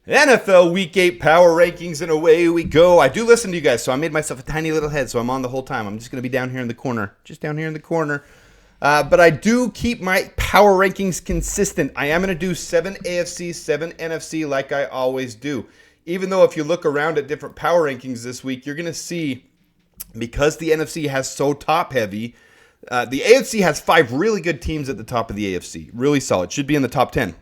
NFL Week 8 Power Rankings, and away we go. I do listen to you guys, so I made myself a tiny little head, so I'm on the whole time. I'm just going to be down here in the corner. Just down here in the corner. But I do keep my Power Rankings consistent. I am going to do 7 AFC, 7 NFC like I always do. Even though if you look around at different Power Rankings this week, you're going to see, because the NFC has so top-heavy, the AFC has 5 really good teams at the top of the AFC. Really solid. Should be in the top 10.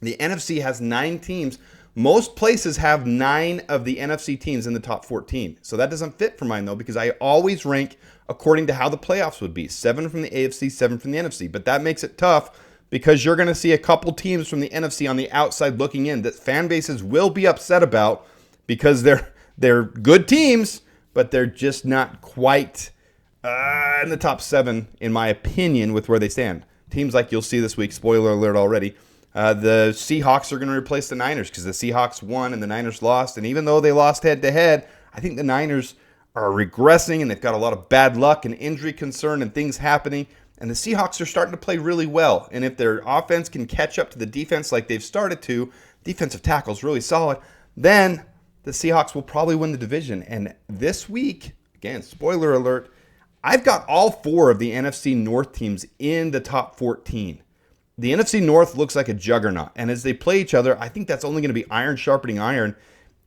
The NFC has 9 teams. Most places have 9 of the NFC teams in the top 14. So that doesn't fit for mine, though, because I always rank according to how the playoffs would be. 7 from the AFC, 7 from the NFC. But that makes it tough because you're going to see a couple teams from the NFC on the outside looking in that fan bases will be upset about because they're good teams, but they're just not quite in the top 7, in my opinion, with where they stand. Teams like you'll see this week, spoiler alert already, the Seahawks are going to replace the Niners because the Seahawks won and the Niners lost. And even though they lost head-to-head, I think the Niners are regressing and they've got a lot of bad luck and injury concern and things happening. And the Seahawks are starting to play really well. And if their offense can catch up to the defense like they've started to, defensive tackle's really solid, then the Seahawks will probably win the division. And this week, again, spoiler alert, I've got all 4 of the NFC North teams in the top 14. The NFC North looks like a juggernaut, and as they play each other, I think that's only going to be iron sharpening iron,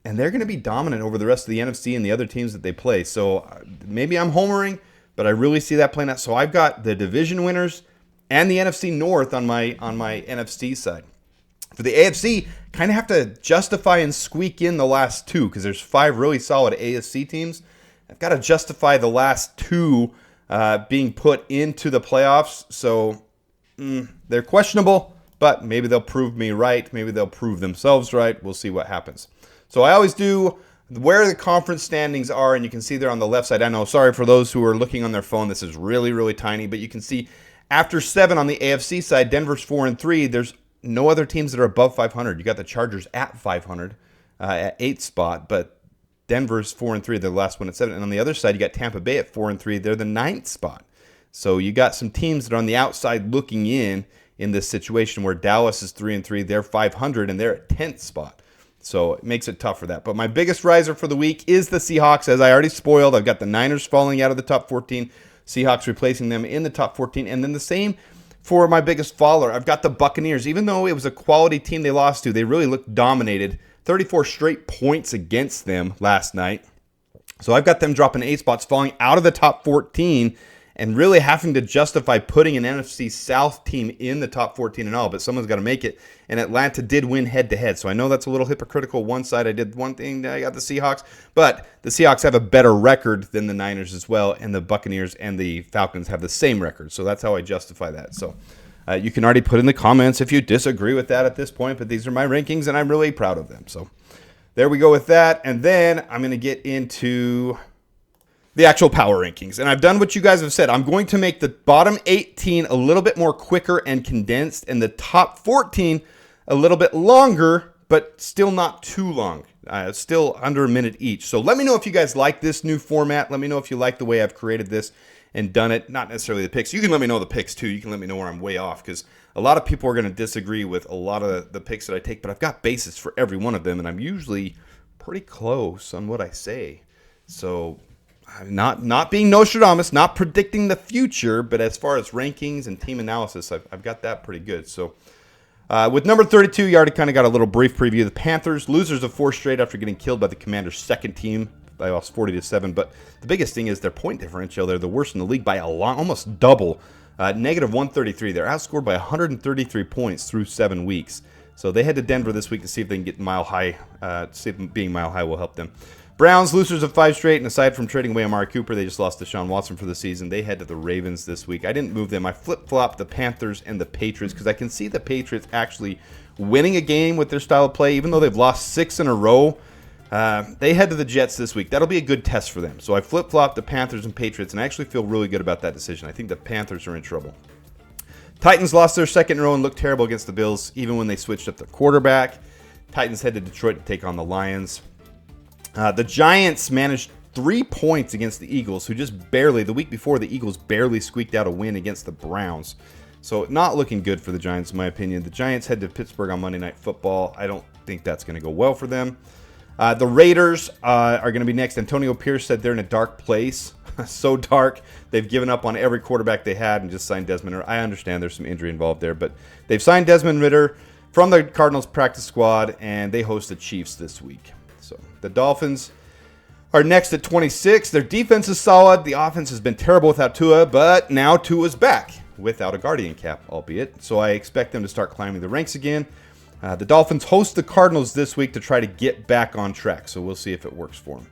and they're going to be dominant over the rest of the NFC and the other teams that they play. So maybe I'm homering, but I really see that playing out. So I've got the division winners and the NFC North on my NFC side. For the AFC, kind of have to justify and squeak in the last 2 because there's 5 really solid AFC teams. I've got to justify the last 2 being put into the playoffs. So they're questionable, but maybe they'll prove me right. Maybe they'll prove themselves right. We'll see what happens. So I always do where the conference standings are, and you can see there on the left side. I know, sorry for those who are looking on their phone. This is really, really tiny, but you can see after 7 on the AFC side, Denver's 4-3. There's no other teams that are above 500. You got the Chargers at 500 at 8th spot, but Denver's 4-3. They're the last one at 7. And on the other side, you got Tampa Bay at 4-3. They're the 9th spot. So you got some teams that are on the outside looking in this situation where Dallas is 3-3, they're 500, and they're at 10th spot. So it makes it tough for that. But my biggest riser for the week is the Seahawks, as I already spoiled. I've got the Niners falling out of the top 14, Seahawks replacing them in the top 14, and then the same for my biggest faller. I've got the Buccaneers. Even though it was a quality team they lost to, they really looked dominated. 34 straight points against them last night. So I've got them dropping 8 spots, falling out of the top 14, and really having to justify putting an NFC South team in the top 14 and all, but someone's got to make it, and Atlanta did win head-to-head, so I know that's a little hypocritical. One side I did one thing, I got the Seahawks, but the Seahawks have a better record than the Niners as well, and the Buccaneers and the Falcons have the same record, so that's how I justify that. So you can already put in the comments if you disagree with that at this point, but these are my rankings, and I'm really proud of them. So there we go with that, and then I'm going to get into the actual power rankings. And I've done what you guys have said. I'm going to make the bottom 18 a little bit more quicker and condensed, and the top 14 a little bit longer, but still not too long. Still under a minute each. So let me know if you guys like this new format. Let me know if you like the way I've created this and done it. Not necessarily the picks. You can let me know the picks too. You can let me know where I'm way off, because a lot of people are going to disagree with a lot of the picks that I take, but I've got basis for every one of them, and I'm usually pretty close on what I say. So not being Nostradamus, not predicting the future, but as far as rankings and team analysis, I've got that pretty good. So with number 32, you already kind of got a little brief preview. The Panthers, losers of 4 straight after getting killed by the Commanders' second team. They lost 40-7, but the biggest thing is their point differential. They're the worst in the league by a lot, almost double, negative 133. They're outscored by 133 points through 7 weeks. So they head to Denver this week to see if they can get mile high. See if being mile high will help them. Browns, losers of 5 straight, and aside from trading away Amari Cooper, they just lost to Deshaun Watson for the season. They head to the Ravens this week. I didn't move them. I flip-flopped the Panthers and the Patriots because I can see the Patriots actually winning a game with their style of play, even though they've lost 6 in a row. They head to the Jets this week. That'll be a good test for them. So I flip-flopped the Panthers and Patriots, and I actually feel really good about that decision. I think the Panthers are in trouble. Titans lost their second in a row and looked terrible against the Bills, even when they switched up their quarterback. Titans head to Detroit to take on the Lions. The Giants managed 3 points against the Eagles, who just barely, the week before, the Eagles barely squeaked out a win against the Browns. So not looking good for the Giants, in my opinion. The Giants head to Pittsburgh on Monday Night Football. I don't think that's going to go well for them. The Raiders are going to be next. Antonio Pierce said they're in a dark place. So dark. They've given up on every quarterback they had and just signed Desmond Ritter. I understand there's some injury involved there, but they've signed Desmond Ritter from the Cardinals practice squad, and they host the Chiefs this week. So the Dolphins are next at 26. Their defense is solid. The offense has been terrible without Tua, but now Tua's back without a guardian cap, albeit. So I expect them to start climbing the ranks again. The Dolphins host the Cardinals this week to try to get back on track, so we'll see if it works for them.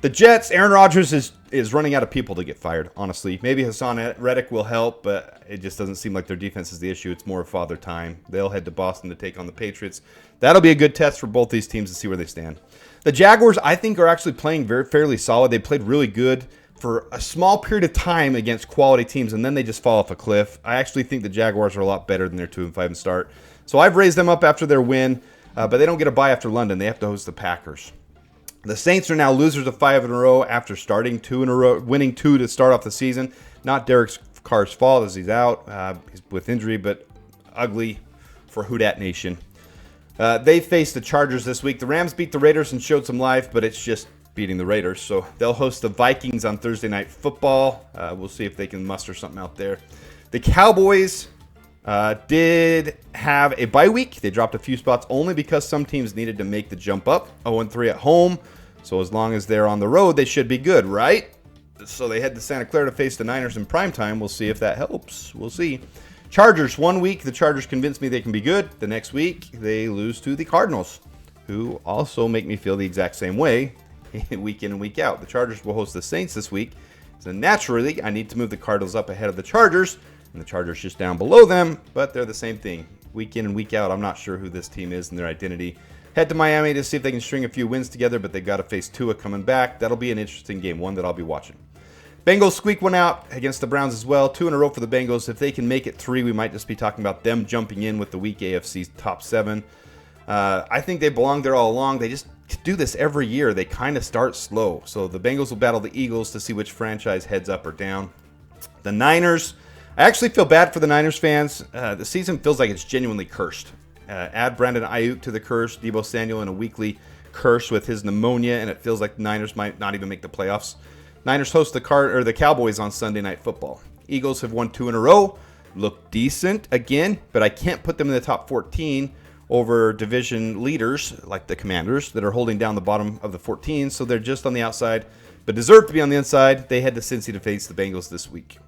The Jets, Aaron Rodgers is running out of people to get fired, honestly. Maybe Hassan Reddick will help, but it just doesn't seem like their defense is the issue. It's more of father time. They'll head to Boston to take on the Patriots. That'll be a good test for both these teams to see where they stand. The Jaguars, I think, are actually playing fairly solid. They played really good for a small period of time against quality teams, and then they just fall off a cliff. I actually think the Jaguars are a lot better than their 2-5 start. So I've raised them up after their win, but they don't get a bye after London. They have to host the Packers. The Saints are now losers of 5 in a row after starting 2 in a row, winning 2 to start off the season. Not Derek Carr's fault as he's out he's with injury, but ugly for Houdat Nation. They face the Chargers this week. The Rams beat the Raiders and showed some life, but it's just beating the Raiders. So they'll host the Vikings on Thursday Night Football. We'll see if they can muster something out there. The Cowboys did have a bye week. They dropped a few spots only because some teams needed to make the jump up. 0-3 at home. So as long as they're on the road, they should be good, right? So they head to Santa Clara to face the Niners in primetime. We'll see if that helps. We'll see. Chargers, 1 week, the Chargers convinced me they can be good. The next week, they lose to the Cardinals, who also make me feel the exact same way week in and week out. The Chargers will host the Saints this week. So naturally, I need to move the Cardinals up ahead of the Chargers, and the Chargers just down below them, but they're the same thing. Week in and week out, I'm not sure who this team is and their identity. Head to Miami to see if they can string a few wins together, but they've got to face Tua coming back. That'll be an interesting game, one that I'll be watching. Bengals squeak one out against the Browns as well. 2 in a row for the Bengals. If they can make it 3, we might just be talking about them jumping in with the weak AFC's top 7. I think they belong there all along. They just do this every year. They kind of start slow. So the Bengals will battle the Eagles to see which franchise heads up or down. The Niners, I actually feel bad for the Niners fans. The season feels like it's genuinely cursed. Add Brandon Ayuk to the curse, Deebo Samuel in a weekly curse with his pneumonia, and it feels like the Niners might not even make the playoffs. Niners host the Cowboys on Sunday Night Football. Eagles have won 2 in a row, look decent again, but I can't put them in the top 14 over division leaders like the Commanders that are holding down the bottom of the 14, so they're just on the outside, but deserve to be on the inside. They head to Cincy to face the Bengals this week.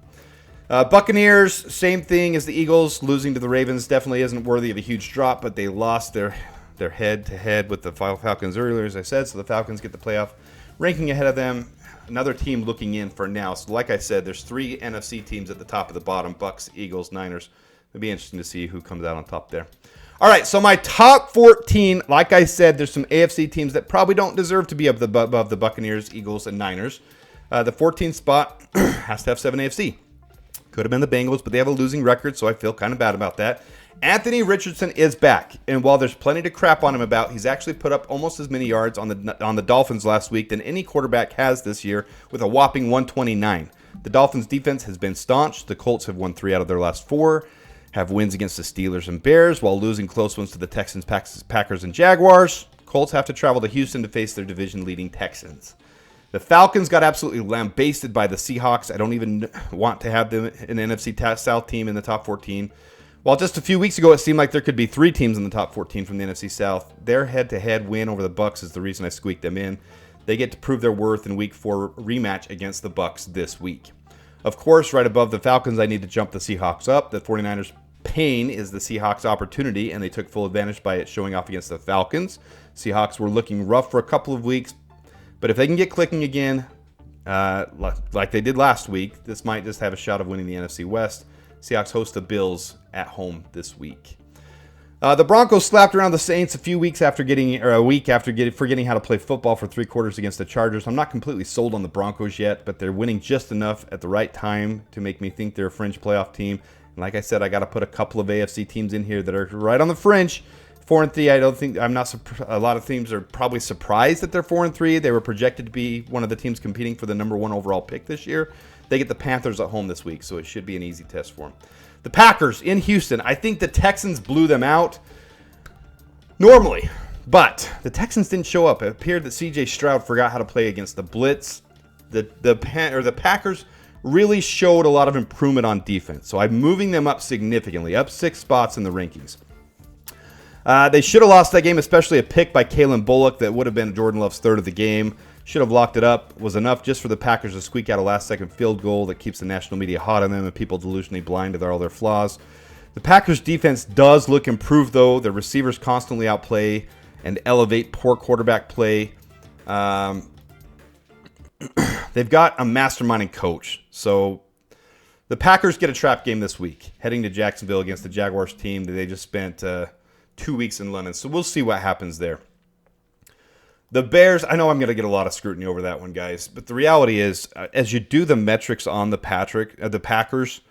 Buccaneers, same thing as the Eagles. Losing to the Ravens definitely isn't worthy of a huge drop, but they lost their head-to-head with the Falcons earlier, as I said, so the Falcons get the playoff ranking ahead of them. Another team looking in for now. So like I said, there's 3 NFC teams at the top of the bottom, Bucs, Eagles, Niners. It'll be interesting to see who comes out on top there. All right, so my top 14, like I said, there's some AFC teams that probably don't deserve to be above the Buccaneers, Eagles, and Niners. The 14th spot has to have 7 AFC. Could have been the Bengals, but they have a losing record, so I feel kind of bad about that. Anthony Richardson is back, and while there's plenty to crap on him about, he's actually put up almost as many yards on the Dolphins last week than any quarterback has this year, with a whopping 129. The Dolphins' defense has been staunch. The Colts have won 3 out of their last 4, have wins against the Steelers and Bears, while losing close ones to the Texans, Packers, and Jaguars. Colts have to travel to Houston to face their division-leading Texans. The Falcons got absolutely lambasted by the Seahawks. I don't even want to have them an NFC South team in the top 14. While just a few weeks ago it seemed like there could be 3 teams in the top 14 from the NFC South, their head-to-head win over the Bucs is the reason I squeaked them in. They get to prove their worth in Week 4 rematch against the Bucs this week. Of course, right above the Falcons, I need to jump the Seahawks up. The 49ers' pain is the Seahawks' opportunity, and they took full advantage by it showing off against the Falcons. Seahawks were looking rough for a couple of weeks, but if they can get clicking again, like they did last week, this might just have a shot of winning the NFC West. Seahawks host the Bills at home this week. The Broncos slapped around the Saints a week after forgetting how to play football for 3 quarters against the Chargers. I'm not completely sold on the Broncos yet, but they're winning just enough at the right time to make me think they're a fringe playoff team. And like I said, I got to put a couple of AFC teams in here that are right on the fringe. 4-3. A lot of teams are probably surprised that they're 4-3. They were projected to be one of the teams competing for the number 1 overall pick this year. They get the Panthers at home this week, so it should be an easy test for them. The Packers in Houston. I think the Texans blew them out. Normally, But the Texans didn't show up. It appeared that C.J. Stroud forgot how to play against the blitz. The Packers really showed a lot of improvement on defense. So I'm moving them up significantly, up 6 spots in the rankings. They should have lost that game, especially a pick by Kalen Bullock that would have been Jordan Love's third of the game. Should have locked it up. Was enough just for the Packers to squeak out a last-second field goal that keeps the national media hot on them and people delusionally blind to all their flaws. The Packers' defense does look improved, though. Their receivers constantly outplay and elevate poor quarterback play. They've got a masterminding coach. So the Packers get a trap game this week, heading to Jacksonville against the Jaguars team that they just spent 2 weeks in London. So we'll see what happens there. The Bears, I know I'm going to get a lot of scrutiny over that one, guys. But the reality is, as you do the metrics on the Packers,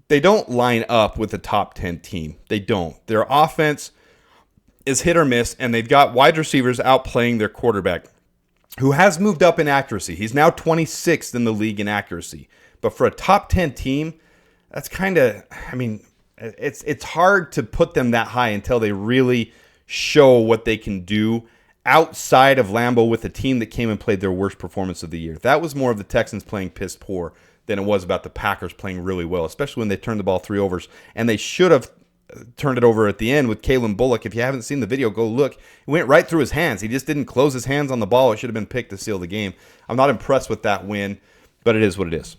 they don't line up with the top 10 team. They don't. Their offense is hit or miss, and they've got wide receivers outplaying their quarterback, who has moved up in accuracy. He's now 26th in the league in accuracy. But for a top 10 team, that's kind of, it's hard to put them that high until they really show what they can do outside of Lambeau with a team that came and played their worst performance of the year. That was more of the Texans playing piss poor than it was about the Packers playing really well, especially when they turned the ball 3 overs. And they should have turned it over at the end with Kalen Bullock. If you haven't seen the video, go look. It went right through his hands. He just didn't close his hands on the ball. It should have been picked to seal the game. I'm not impressed with that win, but it is what it is.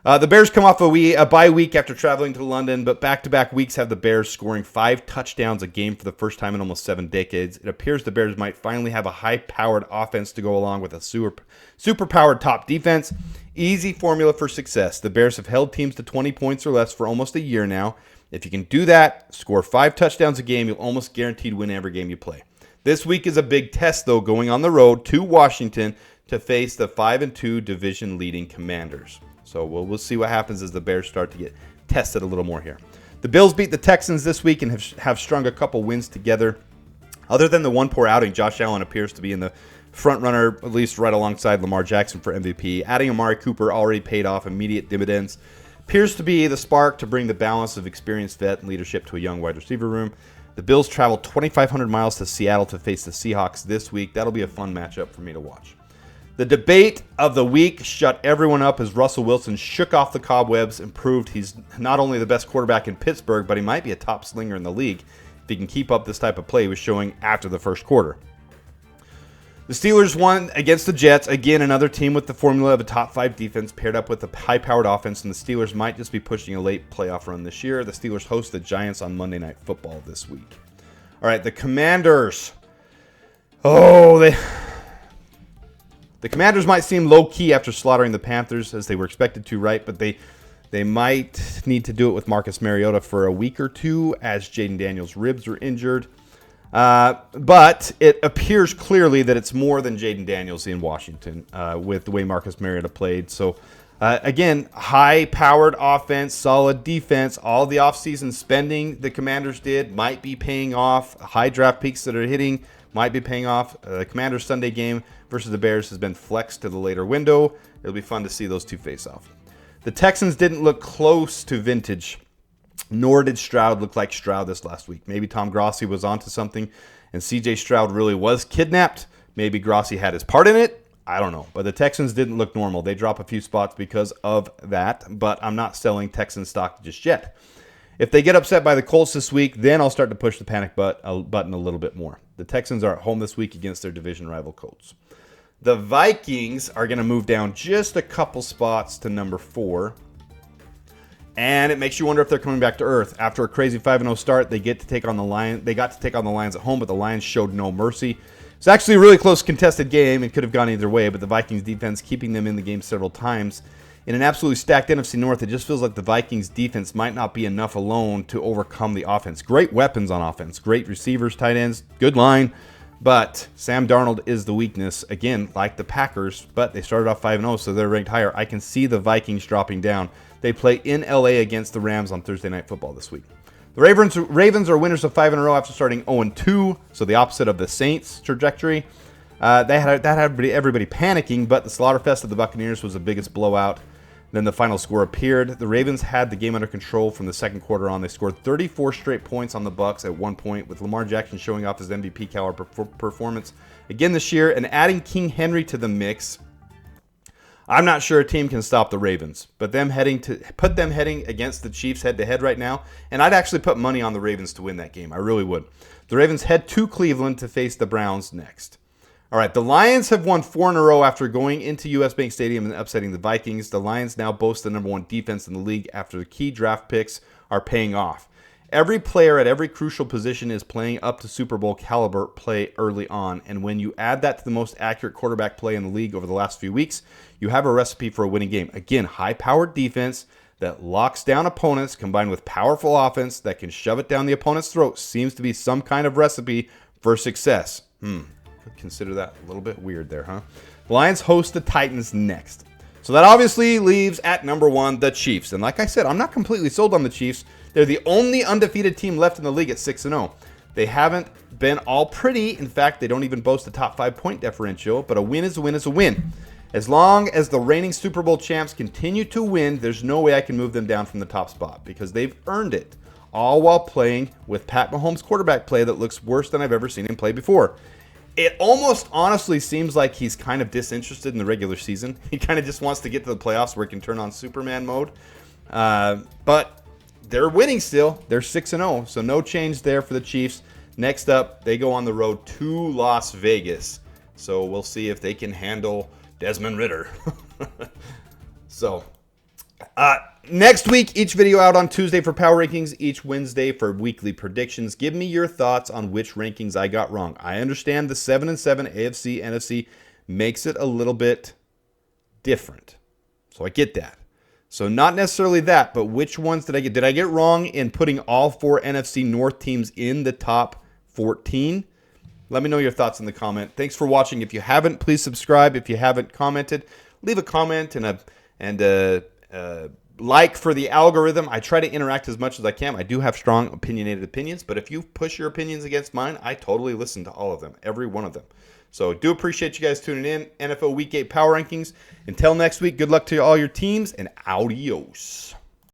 The Bears come off a bye week after traveling to London, but back-to-back weeks have the Bears scoring 5 touchdowns a game for the first time in almost 7 decades. It appears the Bears might finally have a high-powered offense to go along with a super-powered top defense. Easy formula for success. The Bears have held teams to 20 points or less for almost a year now. If you can do that, score 5 touchdowns a game, you'll almost guaranteed win every game you play. This week is a big test, though, going on the road to Washington to face the 5-2 division-leading Commanders. So we'll see what happens as the Bears start to get tested a little more here. The Bills beat the Texans this week and have strung a couple wins together. Other than the one poor outing, Josh Allen appears to be in the front runner, at least right alongside Lamar Jackson for MVP. Adding Amari Cooper already paid off immediate dividends. Appears to be the spark to bring the balance of experienced vet and leadership to a young wide receiver room. The Bills travel 2,500 miles to Seattle to face the Seahawks this week. That'll be a fun matchup for me to watch. The debate of the week shut everyone up as Russell Wilson shook off the cobwebs and proved he's not only the best quarterback in Pittsburgh, but he might be a top slinger in the league if he can keep up this type of play he was showing after the first quarter. The Steelers won against the Jets. Again, another team with the formula of a top 5 defense paired up with a high-powered offense, and the Steelers might just be pushing a late playoff run this year. The Steelers host the Giants on Monday Night Football this week. All right, the Commanders. The Commanders might seem low-key after slaughtering the Panthers, as they were expected to, right? But they might need to do it with Marcus Mariota for a week or two, as Jaden Daniels' ribs are injured. But it appears clearly that it's more than Jaden Daniels in Washington with the way Marcus Mariota played. So, again, high-powered offense, solid defense. All the offseason spending the Commanders did might be paying off. High draft picks that are hitting might be paying off. The Commanders' Sunday game versus the Bears has been flexed to the later window. It'll be fun to see those two face off. The Texans didn't look close to vintage, nor did Stroud look like Stroud this last week. Maybe Tom Grossi was onto something, and C.J. Stroud really was kidnapped. Maybe Grossi had his part in it. I don't know. But the Texans didn't look normal. They drop a few spots because of that, but I'm not selling Texan stock just yet. If they get upset by the Colts this week, then I'll start to push the panic button a little bit more. The Texans are at home this week against their division rival Colts. The Vikings are going to move down just a couple spots to number 4. And it makes you wonder if they're coming back to earth. After a crazy 5-0 start, they got to take on the Lions at home, but the Lions showed no mercy. It's actually a really close contested game. It could have gone either way, but the Vikings defense keeping them in the game several times. In an absolutely stacked NFC North, it just feels like the Vikings defense might not be enough alone to overcome the offense. Great weapons on offense, great receivers, tight ends, good line, but Sam Darnold is the weakness, again, like the Packers, but they started off 5-0, so they're ranked higher. I can see the Vikings dropping down. They play in LA against the Rams on Thursday Night Football this week. The Ravens are winners of 5 in a row after starting 0-2, so the opposite of the Saints' trajectory. That had everybody panicking, but the slaughterfest of the Buccaneers was the biggest blowout Then the final score appeared. The Ravens had the game under control from the second quarter on. They scored 34 straight points on the Bucs at one point, with Lamar Jackson showing off his MVP caliber performance again this year and adding King Henry to the mix. I'm not sure a team can stop the Ravens, but put them heading against the Chiefs head-to-head right now, and I'd actually put money on the Ravens to win that game. I really would. The Ravens head to Cleveland to face the Browns next. All right, the Lions have won 4 in a row after going into US Bank Stadium and upsetting the Vikings. The Lions now boast the number 1 defense in the league after the key draft picks are paying off. Every player at every crucial position is playing up to Super Bowl caliber play early on, and when you add that to the most accurate quarterback play in the league over the last few weeks, you have a recipe for a winning game. Again, high-powered defense that locks down opponents combined with powerful offense that can shove it down the opponent's throat seems to be some kind of recipe for success. Consider that a little bit weird there, huh? The Lions host the Titans next. So that obviously leaves at number 1 the Chiefs. And like I said, I'm not completely sold on the Chiefs. They're the only undefeated team left in the league at 6-0. They haven't been all pretty. In fact, they don't even boast a top 5 point differential. But a win is a win is a win. As long as the reigning Super Bowl champs continue to win, there's no way I can move them down from the top spot because they've earned it. All while playing with Pat Mahomes' quarterback play that looks worse than I've ever seen him play before. It almost honestly seems like he's kind of disinterested in the regular season. He kind of just wants to get to the playoffs where he can turn on Superman mode. But they're winning still. They're 6-0, so no change there for the Chiefs. Next up, they go on the road to Las Vegas. So we'll see if they can handle Desmond Ridder. Next week, each video out on Tuesday for Power Rankings, each Wednesday for weekly predictions. Give me your thoughts on which rankings I got wrong. I understand the 7-7 AFC, NFC makes it a little bit different. So I get that. So not necessarily that, but which ones did I get? Did I get wrong in putting all 4 NFC North teams in the top 14? Let me know your thoughts in the comment. Thanks for watching. If you haven't, please subscribe. If you haven't commented, leave a comment and a like for the algorithm. I try to interact as much as I can. I do have strong opinionated opinions, but if you push your opinions against mine, I totally listen to all of them, every one of them. So do appreciate you guys tuning in. NFL Week 8 Power Rankings. Until next week, good luck to all your teams, and adios.